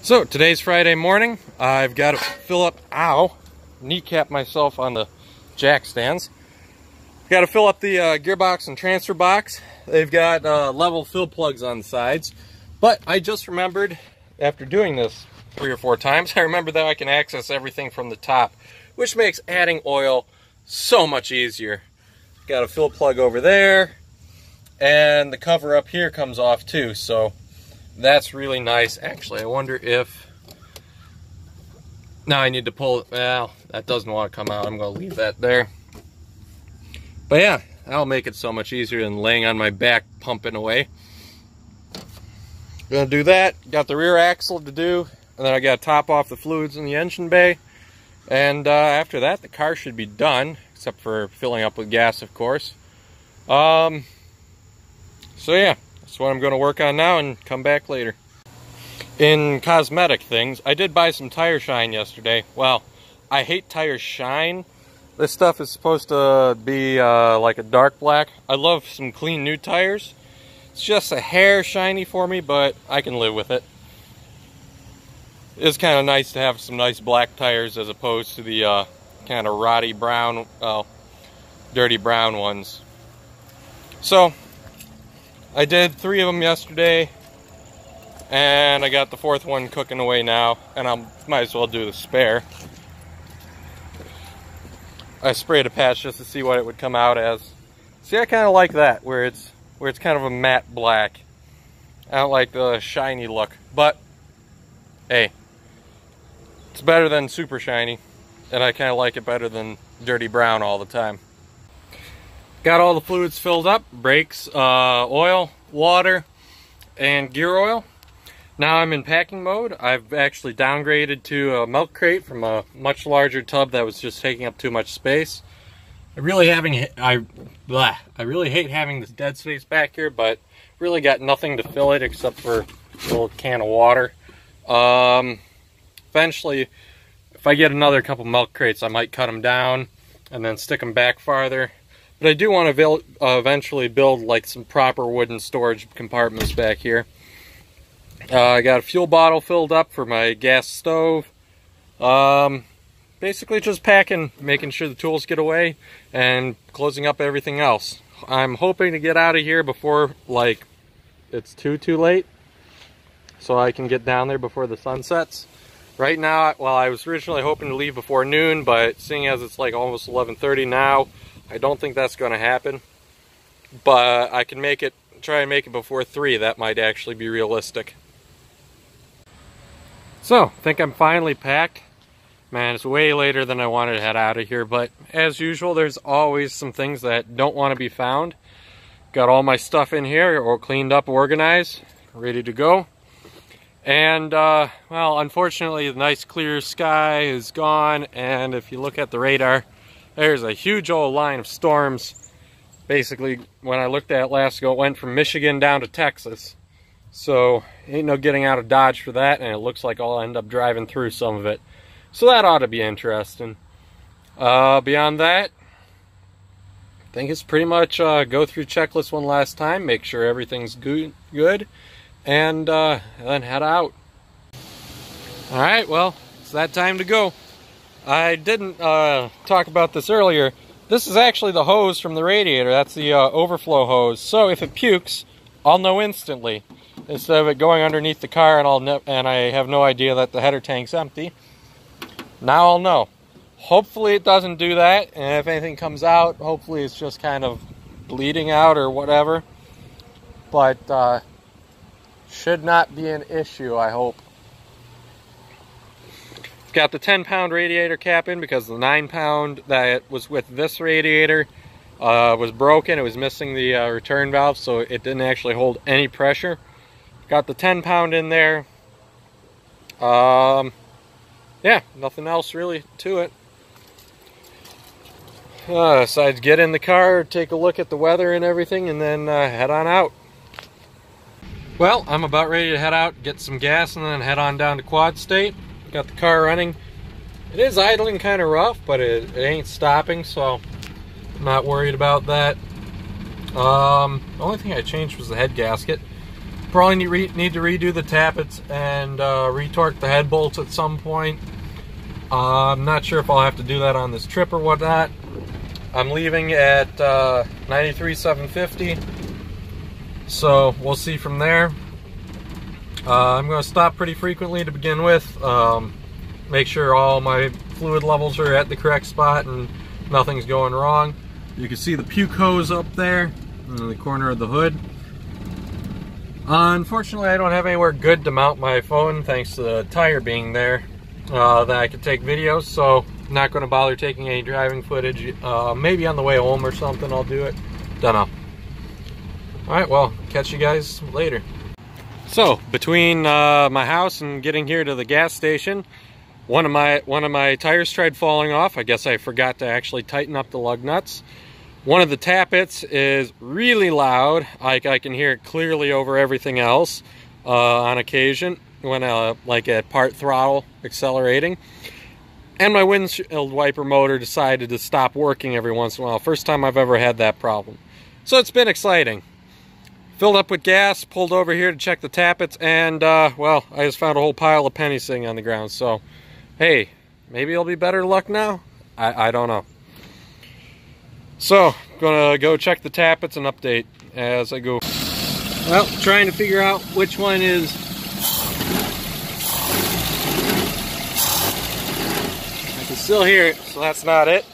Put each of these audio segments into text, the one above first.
So today's Friday morning. I've got to fill up, kneecap myself on the jack stands. Got to fill up the gearbox and transfer box. They've got level fill plugs on the sides. But I just remembered, after doing this 3 or 4 times, I remember that I can access everything from the top, which makes adding oil so much easier. Got a fill plug over there, and the cover up here comes off too, so that's really nice. Actually, I wonder if... Now I need to pull it. Well, that doesn't want to come out. I'm going to leave that there. But yeah, that'll make it so much easier than laying on my back pumping away. Gonna do that. Got the rear axle to do, and then I got to top off the fluids in the engine bay. And after that, the car should be done, except for filling up with gas, of course. So yeah, that's what I'm going to work on now and come back later. In cosmetic things, I did buy some tire shine yesterday. Well, I hate tire shine. This stuff is supposed to be like a dark black. I love some clean new tires. It's just a hair shiny for me, but I can live with it. It's kind of nice to have some nice black tires as opposed to the kind of rotty brown, well, dirty brown ones. So I did 3 of them yesterday, and I got the 4th one cooking away now, and I might as well do the spare. I sprayed a patch just to see what it would come out as. See, I kind of like that, where it's kind of a matte black. I don't like the shiny look, but hey, it's better than super shiny, and I kind of like it better than dirty brown all the time. Got all the fluids filled up: brakes, oil, water, and gear oil. Now I'm in packing mode. I've actually downgraded to a milk crate from a much larger tub that was just taking up too much space. I really hate having this dead space back here, but really got nothing to fill it except for a little can of water. Eventually, if I get another couple milk crates, I might cut them down and then stick them back farther. But I do want to eventually build like some proper wooden storage compartments back here. I got a fuel bottle filled up for my gas stove. Basically just packing, making sure the tools get away, and closing up everything else. I'm hoping to get out of here before, like, it's too late, so I can get down there before the sun sets. Right now, well, I was originally hoping to leave before noon, but seeing as it's like almost 11:30 now, I don't think that's going to happen. But I can try and make it before 3. That might actually be realistic. So, I think I'm finally packed. Man, it's way later than I wanted to head out of here, but as usual, there's always some things that don't want to be found. Got all my stuff in here, all cleaned up, organized, ready to go. And, well, unfortunately, the nice clear sky is gone, and if you look at the radar, there's a huge old line of storms. Basically, when I looked at it last ago, it went from Michigan down to Texas. So, ain't no getting out of Dodge for that, and it looks like I'll end up driving through some of it. So that ought to be interesting. Beyond that, I think it's pretty much go through checklist one last time, make sure everything's good, and then head out. Alright, well, it's that time to go. I didn't talk about this earlier. This is actually the hose from the radiator. That's the overflow hose. So if it pukes, I'll know instantly. Instead of it going underneath the car and I have no idea that the header tank's empty. Now I'll know. Hopefully it doesn't do that, and if anything comes out, hopefully it's just kind of bleeding out or whatever. But should not be an issue, I hope. Got the 10-pound radiator cap in because the 9-pound that was with this radiator was broken. It was missing the return valve, so it didn't actually hold any pressure. Got the 10-pound in there. Yeah, nothing else really to it. Besides get in the car, take a look at the weather and everything, and then head on out. Well, I'm about ready to head out, get some gas, and then head on down to Quadstate. Got the car running. It is idling kind of rough, but it ain't stopping, so I'm not worried about that. The only thing I changed was the head gasket. Probably need to redo the tappets and retorque the head bolts at some point. I'm not sure if I'll have to do that on this trip or whatnot. I'm leaving at 93,750, so we'll see from there. I'm going to stop pretty frequently to begin with. Make sure all my fluid levels are at the correct spot and nothing's going wrong. You can see the puke hose up there in the corner of the hood. Unfortunately, I don't have anywhere good to mount my phone thanks to the tire being there that I could take videos, so I'm not going to bother taking any driving footage. Maybe on the way home or something I'll do it. Don't know. Alright, well, catch you guys later. So, between my house and getting here to the gas station, one of my tires tried falling off. I guess I forgot to actually tighten up the lug nuts. One of the tappets is really loud. I can hear it clearly over everything else on occasion when like at part throttle accelerating. And my windshield wiper motor decided to stop working every once in a while. First time I've ever had that problem. So it's been exciting. Filled up with gas, pulled over here to check the tappets, and well, I just found a whole pile of pennies sitting on the ground. So, hey, maybe it'll be better luck now? I don't know. So, gonna go check the tappets and update as I go. Well, trying to figure out which one is I can still hear it, so that's not it.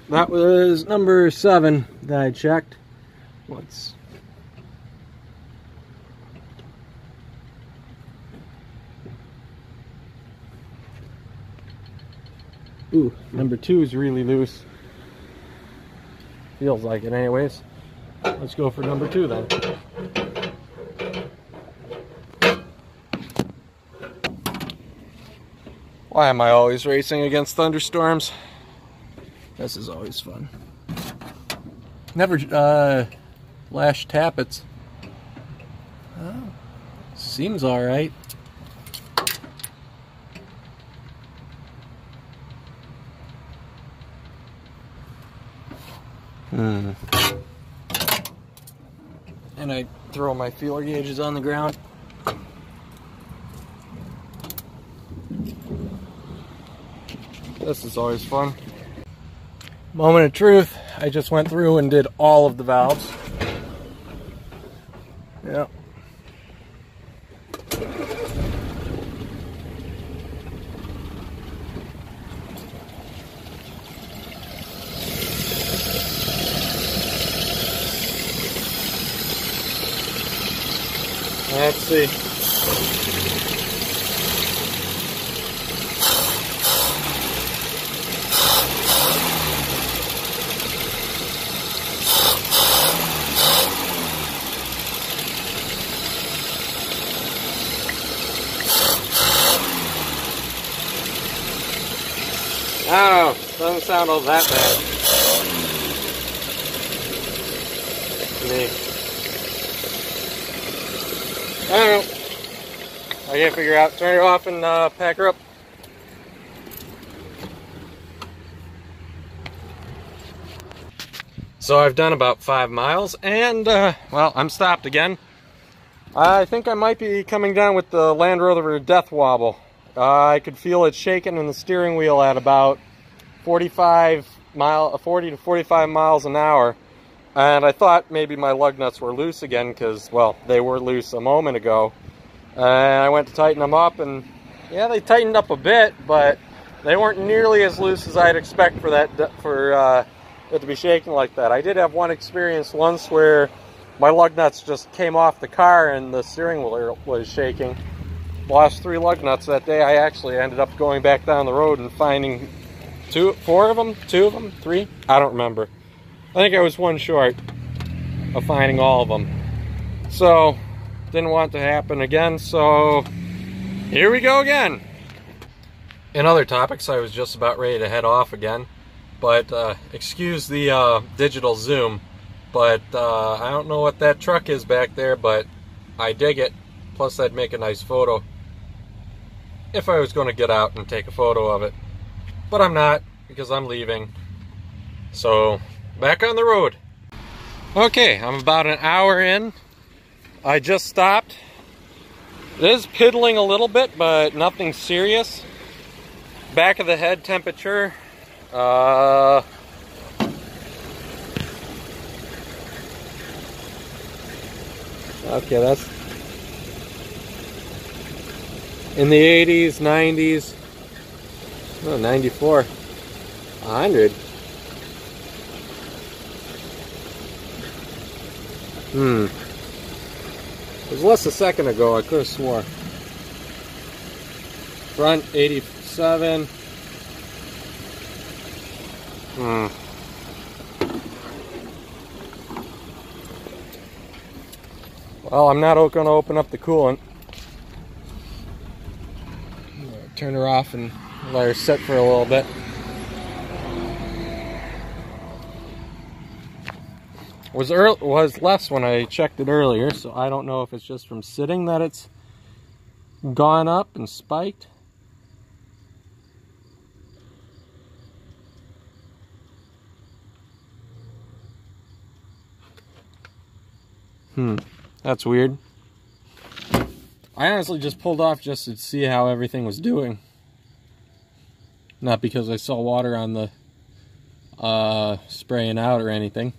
That was number 7 that I checked. What's ooh, number 2 is really loose. Feels like it anyways. Let's go for number 2 then. Why am I always racing against thunderstorms? This is always fun. Never lashed tappets. Oh, seems all right. And I throw my feeler gauges on the ground. This is always fun. Moment of truth, I just went through and did all of the valves. Yep. Let's see. Oh, doesn't sound all that bad. Me. I don't know. I can't figure out. Turn her off and pack her up. So I've done about 5 miles and, well, I'm stopped again. I think I might be coming down with the Land Rover death wobble. I could feel it shaking in the steering wheel at about 40 to 45 miles an hour. And I thought maybe my lug nuts were loose again because, well, they were loose a moment ago. And I went to tighten them up and, yeah, they tightened up a bit, but they weren't nearly as loose as I'd expect for that, it to be shaking like that. I did have one experience once where my lug nuts just came off the car and the steering wheel was shaking. Lost 3 lug nuts that day. I actually ended up going back down the road and finding 2 of them, 3? I don't remember. I think I was 1 short of finding all of them. So, didn't want to happen again, so here we go again. In other topics, I was just about ready to head off again, but excuse the digital zoom, but I don't know what that truck is back there, but I dig it. Plus, that'd make a nice photo if I was going to get out and take a photo of it. But I'm not, because I'm leaving. So, back on the road. Okay, I'm about an hour in. I just stopped. It is piddling a little bit, but nothing serious. Back of the head temperature. Okay, that's in the 80s, 90s. Oh, 94. 100. It was less a second ago, I could have swore. Front 87. Well, I'm not going to open up the coolant. Turn her off and let her sit for a little bit. Was less when I checked it earlier, so I don't know if it's just from sitting that it's gone up and spiked. That's weird. I honestly just pulled off just to see how everything was doing. Not because I saw water on the spraying out or anything.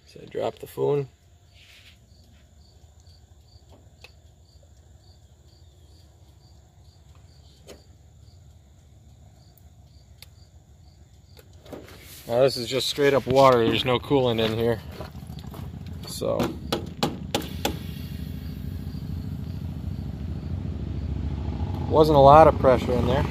So I dropped the phone. Now this is just straight up water, there's no coolant in here. So wasn't a lot of pressure in there.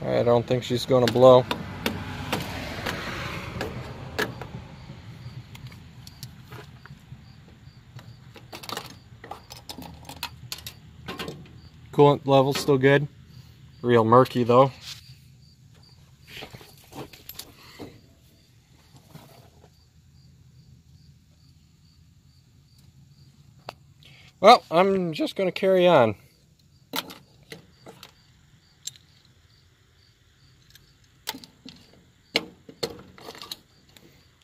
I don't think she's going to blow. Coolant level still good. Real murky though. Well, I'm just going to carry on.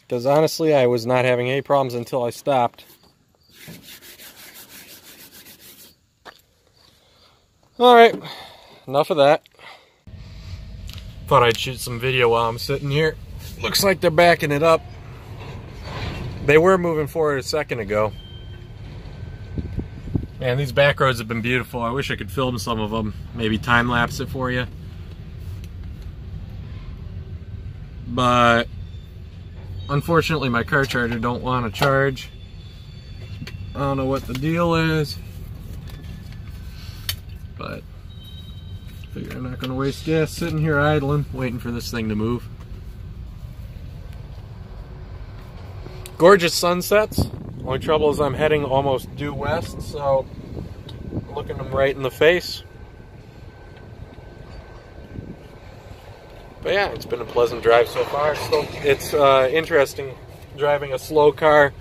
Because honestly, I was not having any problems until I stopped. Alright, enough of that. Thought I'd shoot some video while I'm sitting here. Looks like they're backing it up. They were moving forward a second ago. Man, these back roads have been beautiful. I wish I could film some of them. Maybe time-lapse it for you. But unfortunately, my car charger don't want to charge. I don't know what the deal is. But I figure I'm not going to waste gas sitting here idling, waiting for this thing to move. Gorgeous sunsets. Only trouble is I'm heading almost due west, so I'm looking them right in the face. But yeah, it's been a pleasant drive so far. So it's interesting driving a slow car,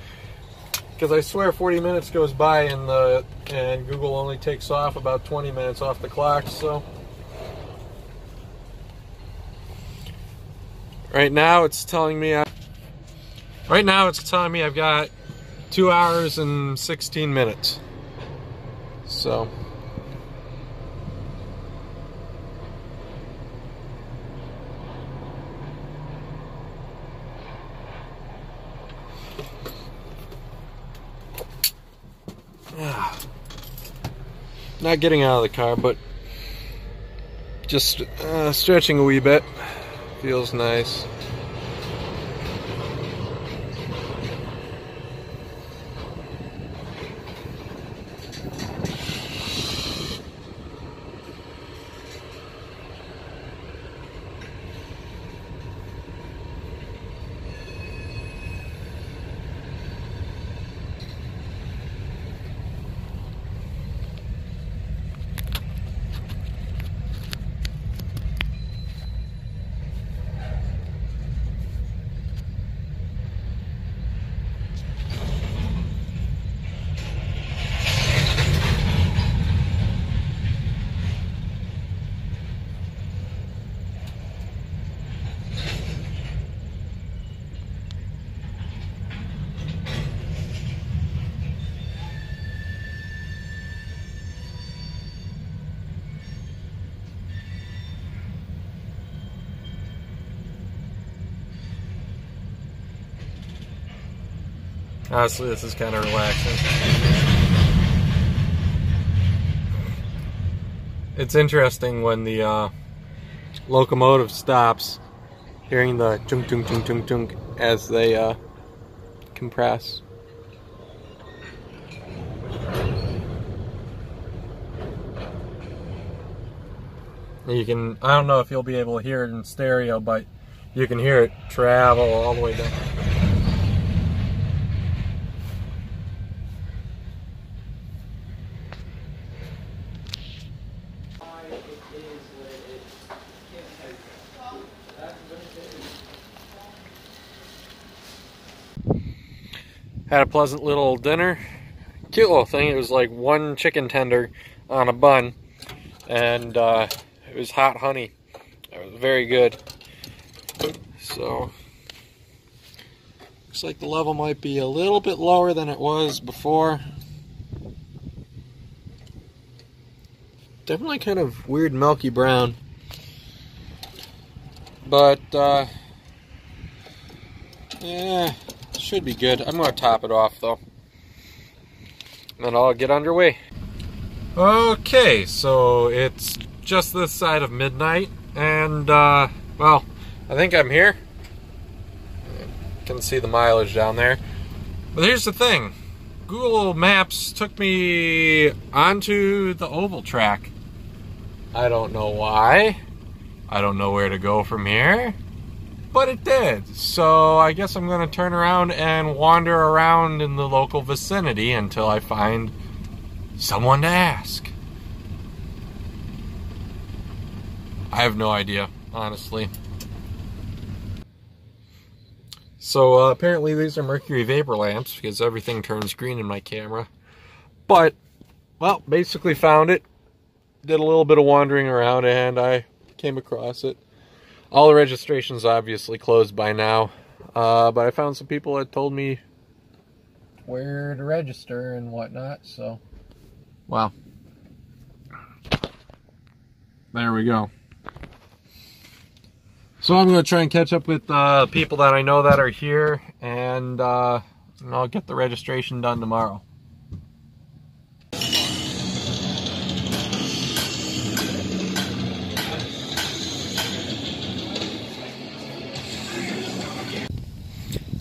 because I swear 40 minutes goes by and Google only takes off about 20 minutes off the clock. So right now it's telling me I've got 2 hours and 16 minutes. So not getting out of the car, but just stretching a wee bit. Feels nice. Honestly, this is kind of relaxing. It's interesting when the locomotive stops, hearing the chunk chunk chunk chunk chunk as they compress. You can, I don't know if you'll be able to hear it in stereo, but you can hear it travel all the way down. Had a pleasant little dinner. Cute little thing. It was like one chicken tender on a bun, and it was hot honey. It was very good. So looks like the level might be a little bit lower than it was before. Definitely kind of weird milky brown, but yeah, should be good. I'm going to top it off though, and then I'll get underway. Okay, so it's just this side of midnight, and well, I think I'm here. You can see the mileage down there. But here's the thing. Google Maps took me onto the oval track. I don't know why. I don't know where to go from here, but it did. So I guess I'm going to turn around and wander around in the local vicinity until I find someone to ask. I have no idea, honestly. So apparently these are mercury vapor lamps because everything turns green in my camera. But, well, basically found it. Did a little bit of wandering around and I came across it. All the registration's obviously closed by now. But I found some people that told me where to register and whatnot, so wow. There we go. So I'm going to try and catch up with people that I know that are here, and I'll get the registration done tomorrow.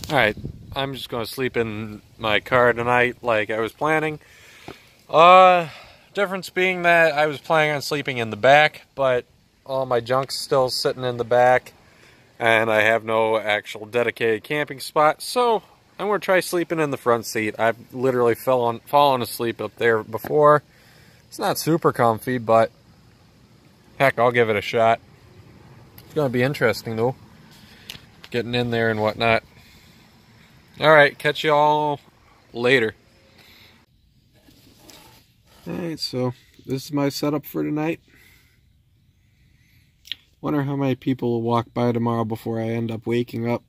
Alright, I'm just going to sleep in my car tonight like I was planning. Difference being that I was planning on sleeping in the back, but all my junk's still sitting in the back, and I have no actual dedicated camping spot, so I'm going to try sleeping in the front seat. I've literally fallen asleep up there before. It's not super comfy, but heck, I'll give it a shot. It's going to be interesting, though, getting in there and whatnot. Alright, catch you all later. Alright, so this is my setup for tonight. Wonder how many people will walk by tomorrow before I end up waking up.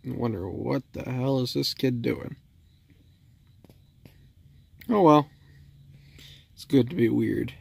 I wonder what the hell is this kid doing? Oh well. It's good to be weird.